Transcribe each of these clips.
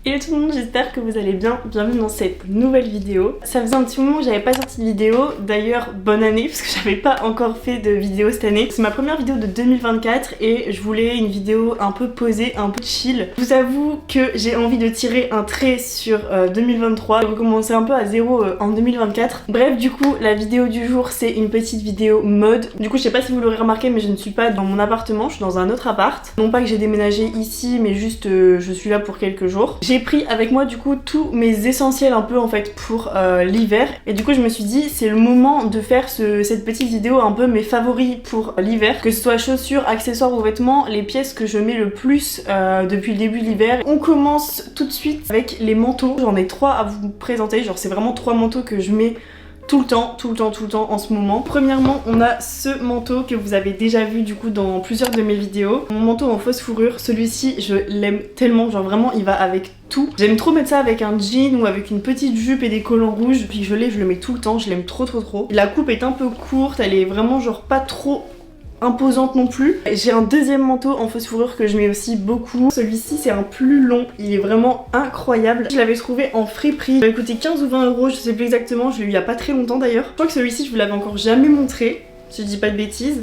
Hello tout le monde, j'espère que vous allez bien. Bienvenue dans cette nouvelle vidéo. Ça faisait un petit moment que j'avais pas sorti de vidéo. D'ailleurs, bonne année parce que j'avais pas encore fait de vidéo cette année. C'est ma première vidéo de 2024 et je voulais une vidéo un peu posée, un peu chill. Je vous avoue que j'ai envie de tirer un trait sur 2023 et recommencer un peu à zéro en 2024. Bref, du coup, la vidéo du jour, c'est une petite vidéo mode. Du coup, je sais pas si vous l'aurez remarqué, mais je ne suis pas dans mon appartement, je suis dans un autre appart. Non pas que j'ai déménagé ici, mais juste je suis là pour quelques jours. J'ai pris avec moi du coup tous mes essentiels un peu en fait pour l'hiver et du coup je me suis dit c'est le moment de faire cette petite vidéo un peu mes favoris pour l'hiver, que ce soit chaussures, accessoires ou vêtements, les pièces que je mets le plus depuis le début de l'hiver. On commence tout de suite avec les manteaux, j'en ai 3 à vous présenter, genre c'est vraiment 3 manteaux que je mets tout le temps en ce moment. Premièrement, on a ce manteau que vous avez déjà vu du coup dans plusieurs de mes vidéos. Mon manteau en fausse fourrure, celui-ci je l'aime tellement, genre vraiment il va avec tout. J'aime trop mettre ça avec un jean ou avec une petite jupe et des collants rouges. Puis je le mets tout le temps, je l'aime trop. La coupe est un peu courte, elle est vraiment genre pas trop imposante non plus. J'ai un deuxième manteau en fausse fourrure que je mets aussi beaucoup. Celui-ci c'est un plus long, il est vraiment incroyable. Je l'avais trouvé en friperie, il avait coûté 15 ou 20 euros, je sais plus exactement, je l'ai eu il y a pas très longtemps d'ailleurs. Je crois que celui-ci je vous l'avais encore jamais montré, si je dis pas de bêtises.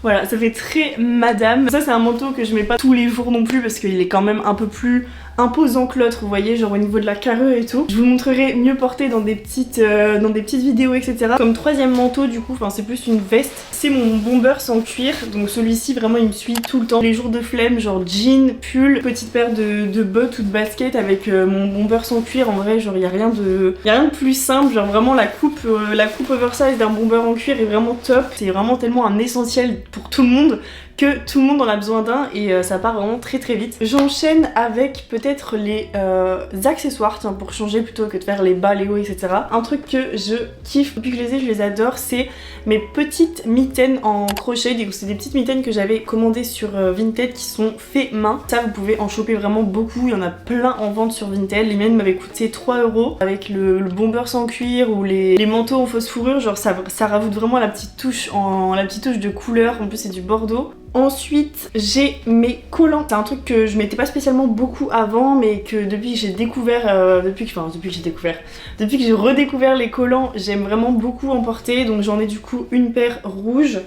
Voilà, ça fait très madame. Ça c'est un manteau que je mets pas tous les jours non plus parce qu'il est quand même un peu plus imposant que l'autre, vous voyez, genre au niveau de la carrure et tout. Je vous montrerai mieux porté dans des petites vidéos, etc. Comme troisième manteau du coup, enfin c'est plus une veste, c'est mon bomber sans cuir. Donc celui-ci vraiment il me suit tout le temps. Les jours de flemme, genre jean, pull, petite paire de bottes ou de baskets avec mon bomber sans cuir. En vrai genre y a rien de plus simple, genre vraiment la coupe oversize d'un bomber en cuir est vraiment top. C'est vraiment tellement un essentiel pour tout le monde que tout le monde en a besoin d'un et ça part vraiment très vite. J'enchaîne avec peut-être les accessoires, tiens, pour changer plutôt que de faire les bas, les hauts, etc. Un truc que je kiffe depuis que je les adore, c'est mes petites mitaines en crochet. C'est des petites mitaines que j'avais commandées sur Vinted qui sont fait main. Ça vous pouvez en choper vraiment beaucoup, il y en a plein en vente sur Vinted. Les miennes m'avaient coûté 3 euros avec le bomber sans cuir ou les manteaux en fausse fourrure, genre ça rajoute vraiment la petite touche de couleur. En plus c'est du bordeaux. Ensuite, j'ai mes collants. C'est un truc que je mettais pas spécialement beaucoup avant, mais que depuis que j'ai redécouvert les collants, j'aime vraiment beaucoup en porter. Donc j'en ai du coup une paire rouge.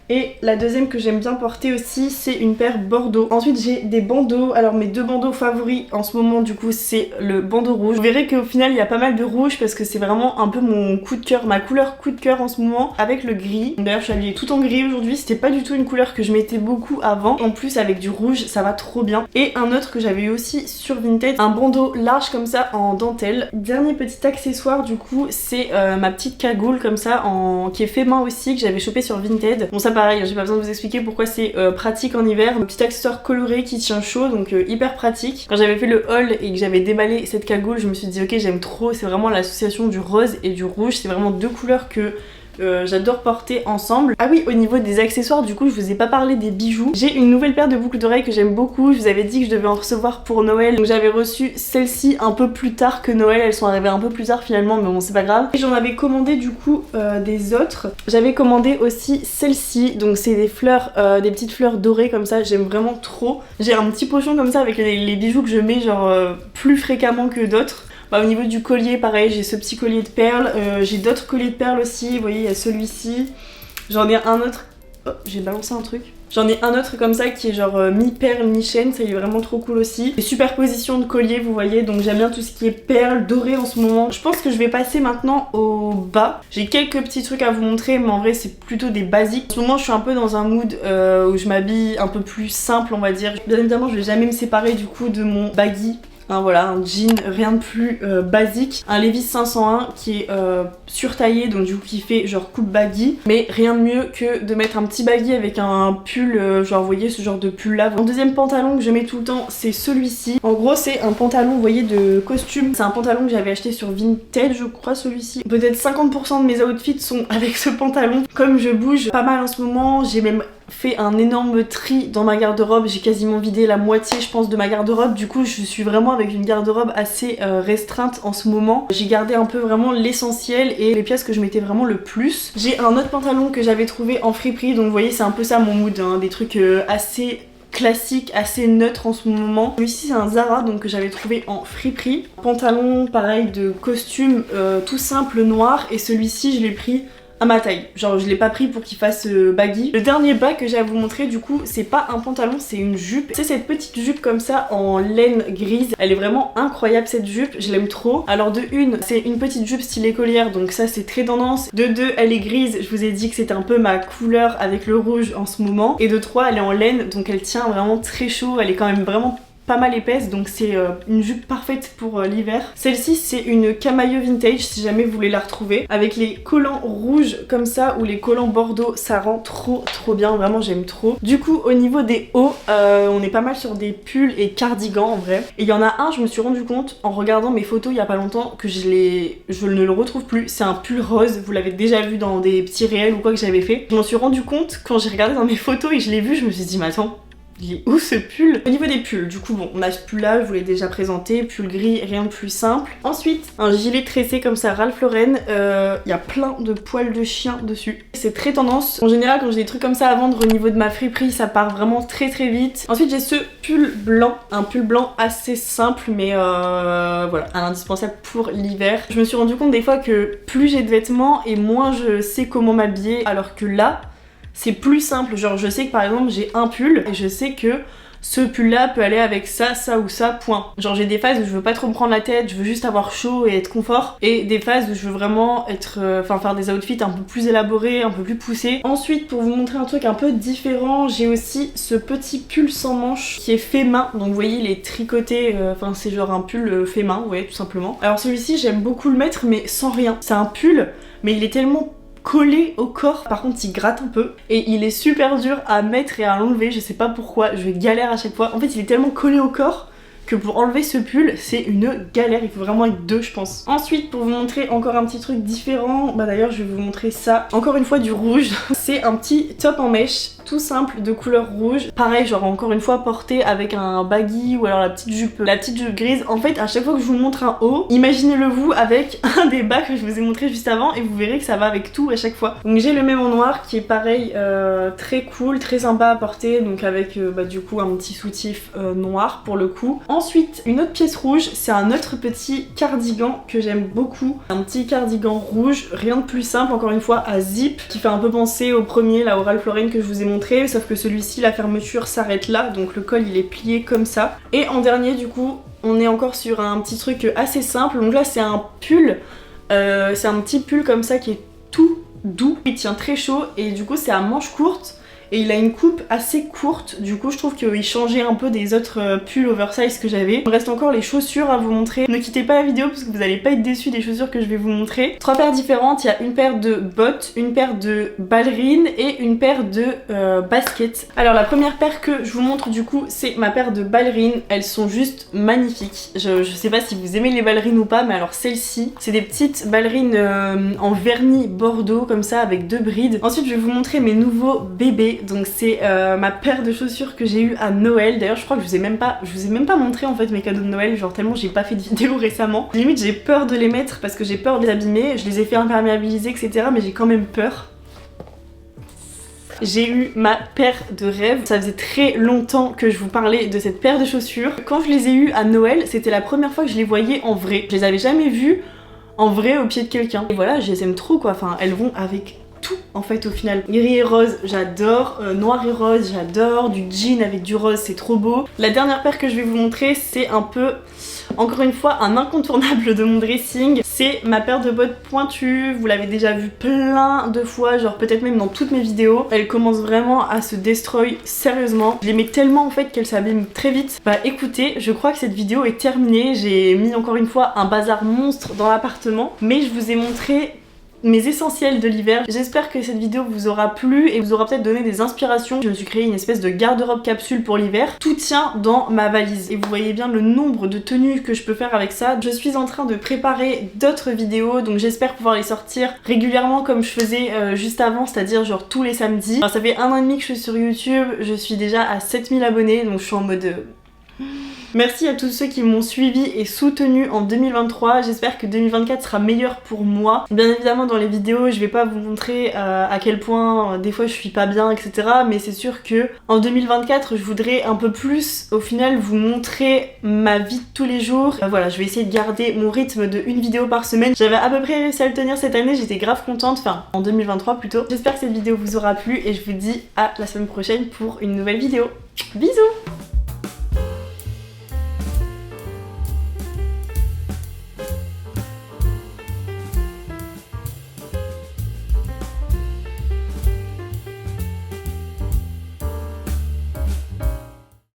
Et la deuxième que j'aime bien porter aussi, c'est une paire bordeaux. Ensuite j'ai des bandeaux. Alors mes 2 bandeaux favoris en ce moment du coup c'est le bandeau rouge. Vous verrez qu'au final il y a pas mal de rouge parce que c'est vraiment un peu mon coup de cœur, ma couleur coup de cœur en ce moment, avec le gris. D'ailleurs je suis habillée tout en gris aujourd'hui, c'était pas du tout une couleur que je mettais beaucoup avant. En plus avec du rouge ça va trop bien. Et un autre que j'avais eu aussi sur Vinted, un bandeau large comme ça en dentelle. Dernier petit accessoire du coup c'est ma petite cagoule comme ça qui est fait main aussi, que j'avais chopé sur Vinted. Bon ça pareil, j'ai pas besoin de vous expliquer pourquoi c'est pratique en hiver. Un petit accessoire coloré qui tient chaud, donc hyper pratique. Quand j'avais fait le haul et que j'avais déballé cette cagoule, je me suis dit ok j'aime trop, c'est vraiment l'association du rose et du rouge, c'est vraiment 2 couleurs que j'adore porter ensemble. Ah oui, au niveau des accessoires du coup je vous ai pas parlé des bijoux. J'ai une nouvelle paire de boucles d'oreilles que j'aime beaucoup. Je vous avais dit que je devais en recevoir pour Noël, donc j'avais reçu celles-ci un peu plus tard que Noël. Elles sont arrivées un peu plus tard finalement, mais bon c'est pas grave. Et j'en avais commandé du coup des autres. J'avais commandé aussi celle-ci, donc c'est des fleurs, des petites fleurs dorées comme ça, j'aime vraiment trop. J'ai un petit pochon comme ça avec les bijoux que je mets genre plus fréquemment que d'autres. Au niveau du collier, pareil, j'ai ce petit collier de perles, j'ai d'autres colliers de perles aussi, vous voyez, il y a celui-ci, j'en ai un autre, oh, j'ai balancé un truc. J'en ai un autre comme ça qui est genre mi-perle, mi-chaîne, ça il est vraiment trop cool aussi. Les superpositions de colliers, vous voyez, donc j'aime bien tout ce qui est perles, dorées en ce moment. Je pense que je vais passer maintenant au bas. J'ai quelques petits trucs à vous montrer, mais en vrai c'est plutôt des basiques. En ce moment je suis un peu dans un mood où je m'habille un peu plus simple, on va dire. Bien évidemment je vais jamais me séparer du coup de mon baggy. Voilà, un jean, rien de plus basique. Un Levi's 501 qui est surtaillé, donc du coup qui fait genre coupe baggy. Mais rien de mieux que de mettre un petit baggy avec un pull, genre vous voyez ce genre de pull là. Mon deuxième pantalon que je mets tout le temps, c'est celui-ci. En gros c'est un pantalon, vous voyez, de costume. C'est un pantalon que j'avais acheté sur Vinted, je crois, celui-ci. Peut-être 50% de mes outfits sont avec ce pantalon. Comme je bouge pas mal en ce moment, j'ai même fait un énorme tri dans ma garde-robe. J'ai quasiment vidé la moitié je pense de ma garde-robe. Du coup je suis vraiment avec une garde-robe assez restreinte en ce moment. J'ai gardé un peu vraiment l'essentiel et les pièces que je mettais vraiment le plus. J'ai un autre pantalon que j'avais trouvé en friperie, donc vous voyez c'est un peu ça mon mood, hein, des trucs assez classique, assez neutre en ce moment. Celui-ci c'est un Zara donc que j'avais trouvé en friperie. Pantalon pareil de costume tout simple noir et celui-ci je l'ai pris à ma taille, genre je l'ai pas pris pour qu'il fasse baggy. Le dernier bas que j'ai à vous montrer du coup c'est pas un pantalon, c'est une jupe. C'est cette petite jupe comme ça en laine grise, elle est vraiment incroyable cette jupe, je l'aime trop. Alors de une, c'est une petite jupe style écolière donc ça c'est très tendance. De deux, elle est grise, je vous ai dit que c'était un peu ma couleur avec le rouge en ce moment. Et de trois, elle est en laine donc elle tient vraiment très chaud, elle est quand même vraiment pas mal épaisse donc c'est une jupe parfaite pour l'hiver. Celle-ci c'est une Camailleux vintage si jamais vous voulez la retrouver avec les collants rouges comme ça ou les collants bordeaux, ça rend trop bien, vraiment j'aime trop. Du coup au niveau des hauts on est pas mal sur des pulls et cardigans en vrai. Et il y en a un, je me suis rendu compte en regardant mes photos il y a pas longtemps que je ne le retrouve plus. C'est un pull rose, vous l'avez déjà vu dans des petits réels ou quoi que j'avais fait. Je m'en suis rendu compte quand j'ai regardé dans mes photos et je l'ai vu, je me suis dit mais attends, il est où ce pull? Au niveau des pulls, du coup bon, on a ce pull là, je vous l'ai déjà présenté, pull gris, rien de plus simple. Ensuite, un gilet tressé comme ça, Ralph Lauren, il y a plein de poils de chien dessus. C'est très tendance. En général, quand j'ai des trucs comme ça à vendre au niveau de ma friperie, ça part vraiment très vite. Ensuite, j'ai ce pull blanc, un pull blanc assez simple, mais voilà, un indispensable pour l'hiver. Je me suis rendu compte des fois que plus j'ai de vêtements et moins je sais comment m'habiller, alors que là, c'est plus simple, genre je sais que par exemple j'ai un pull et je sais que ce pull là peut aller avec ça, ça ou ça, point. Genre j'ai des phases où je veux pas trop me prendre la tête, je veux juste avoir chaud et être confort, et des phases où je veux vraiment être, faire des outfits un peu plus élaborés, un peu plus poussés. Ensuite pour vous montrer un truc un peu différent, j'ai aussi ce petit pull sans manches qui est fait main, donc vous voyez il est tricoté, enfin c'est genre un pull fait main, ouais tout simplement. Alors celui-ci j'aime beaucoup le mettre mais sans rien, c'est un pull mais il est tellement collé au corps, par contre il gratte un peu et il est super dur à mettre et à enlever, je sais pas pourquoi, je galère à chaque fois. En fait il est tellement collé au corps que pour enlever ce pull c'est une galère, il faut vraiment être deux je pense. Ensuite pour vous montrer encore un petit truc différent, bah d'ailleurs je vais vous montrer ça, encore une fois du rouge. C'est un petit top en mèche tout simple de couleur rouge, pareil genre encore une fois porté avec un baggy ou alors la petite jupe grise. En fait à chaque fois que je vous montre un haut, imaginez-le vous avec un des bas que je vous ai montré juste avant et vous verrez que ça va avec tout à chaque fois. Donc j'ai le même en noir qui est pareil, très cool, très sympa à porter, donc avec du coup un petit soutif noir pour le coup. Ensuite une autre pièce rouge, c'est un autre petit cardigan que j'aime beaucoup, un petit cardigan rouge, rien de plus simple, encore une fois à zip, qui fait un peu penser au premier là au Ralph Lauren que je vous ai montré, sauf que celui-ci la fermeture s'arrête là, donc le col il est plié comme ça. Et en dernier du coup on est encore sur un petit truc assez simple, donc là c'est un pull, c'est un petit pull comme ça qui est tout doux, il tient très chaud et du coup c'est à manches courtes. Et il a une coupe assez courte, du coup je trouve qu'il changeait un peu des autres pulls oversize que j'avais. Il me reste encore les chaussures à vous montrer. Ne quittez pas la vidéo parce que vous allez pas être déçus des chaussures que je vais vous montrer. Trois paires différentes, il y a une paire de bottes, une paire de ballerines et une paire de baskets. Alors la première paire que je vous montre du coup c'est ma paire de ballerines, elles sont juste magnifiques. Je sais pas si vous aimez les ballerines ou pas, mais alors celle-ci, c'est des petites ballerines en vernis bordeaux comme ça avec deux brides. Ensuite je vais vous montrer mes nouveaux bébés. Donc c'est ma paire de chaussures que j'ai eu à Noël. D'ailleurs je crois que je vous ai même pas montré en fait mes cadeaux de Noël, genre tellement j'ai pas fait de vidéo récemment. Limite j'ai peur de les mettre parce que j'ai peur de les abîmer. Je les ai fait imperméabiliser etc, mais j'ai quand même peur. J'ai eu ma paire de rêve. Ça faisait très longtemps que je vous parlais de cette paire de chaussures. Quand je les ai eues à Noël, c'était la première fois que je les voyais en vrai. Je les avais jamais vues en vrai au pied de quelqu'un. Et voilà, je les aime trop quoi, enfin elles vont avec tout en fait au final. Gris et rose j'adore, noir et rose j'adore, du jean avec du rose c'est trop beau. La dernière paire que je vais vous montrer c'est un peu, encore une fois, un incontournable de mon dressing. C'est ma paire de bottes pointues, vous l'avez déjà vu plein de fois, genre peut-être même dans toutes mes vidéos. Elle commence vraiment à se destroy sérieusement. Je les mets tellement en fait qu'elles s'abîment très vite. Bah écoutez, je crois que cette vidéo est terminée. J'ai mis encore une fois un bazar monstre dans l'appartement, mais je vous ai montré mes essentiels de l'hiver. J'espère que cette vidéo vous aura plu et vous aura peut-être donné des inspirations. Je me suis créé une espèce de garde-robe capsule pour l'hiver. Tout tient dans ma valise et vous voyez bien le nombre de tenues que je peux faire avec ça. Je suis en train de préparer d'autres vidéos, donc j'espère pouvoir les sortir régulièrement comme je faisais juste avant, c'est-à-dire genre tous les samedis. Alors ça fait 1 an et demi que je suis sur YouTube, je suis déjà à 7000 abonnés, donc je suis en mode Merci à tous ceux qui m'ont suivi et soutenu en 2023. J'espère que 2024 sera meilleur pour moi. Bien évidemment dans les vidéos je vais pas vous montrer à quel point des fois je suis pas bien, etc. Mais c'est sûr que en 2024 je voudrais un peu plus au final vous montrer ma vie de tous les jours. Voilà, je vais essayer de garder mon rythme de une vidéo par semaine. J'avais à peu près réussi à le tenir cette année, j'étais grave contente, enfin en 2023 plutôt. J'espère que cette vidéo vous aura plu et je vous dis à la semaine prochaine pour une nouvelle vidéo. Bisous!